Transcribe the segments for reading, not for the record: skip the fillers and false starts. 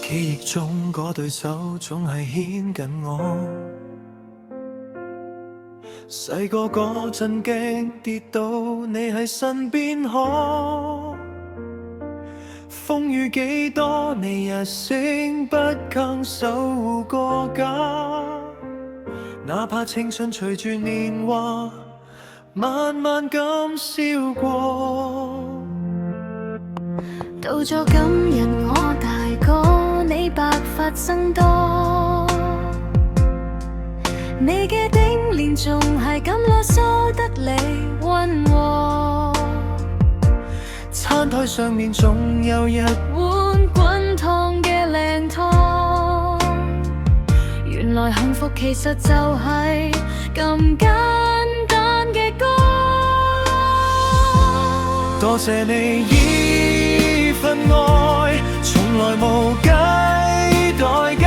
記憶中嗰對手總係牽緊我，細個嗰陣驚跌倒，你喺身邊可。風雨幾多，你一聲不吭守護過家，哪怕青春隨住年華慢慢咁消過。到咗今日我大個，你白髮增多，你嘅頂臉仲係咁囉嗦得嚟溫和，餐台上面仲有一碗滾燙嘅靚湯，原來幸福其實就係咁簡單嘅歌。多謝你依份愛，從來無計代價，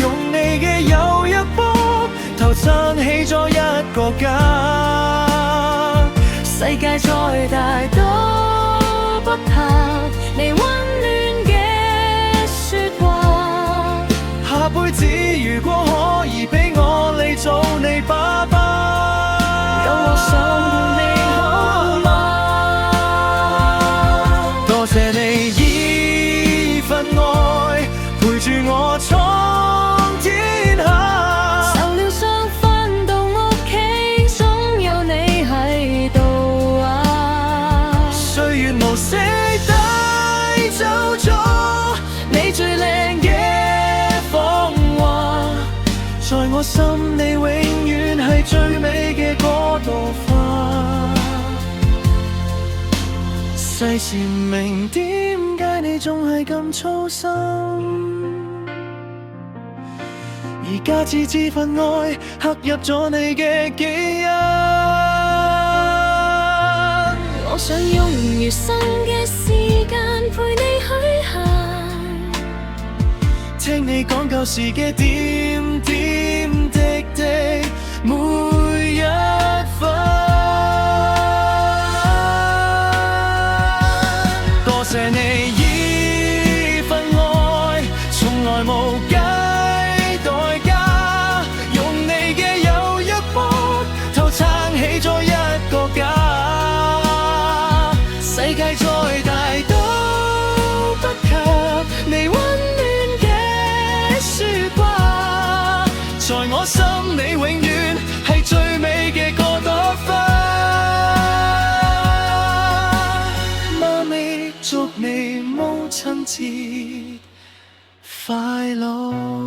用你嘅有一搏，頭撐起咗一個家。世界再大都不怕你溫暖嘅說話，下輩子如果可以俾我嚟做你爸爸，有我守護你好嗎？多謝你依份愛，陪住我闖天下。受了傷返到屋企，總有你喺度啊。歲月無聲帶走咗你最靚嘅芳華，在我心你永遠係最美嘅嗰朵花。世事唔明點解你仲係咁粗心，而家只知份愛刻入咗你嘅基因。我想用餘生嘅時間陪你去行，聽你講舊時嘅點點滴滴，每一分。多謝你依份愛，從來無計代價，用你嘅有一搏，頭撐起咗一個家。世界再大都不及你溫暖嘅說話，在我心你永遠係最美嘅嗰朵花。媽咪祝你母親節快樂。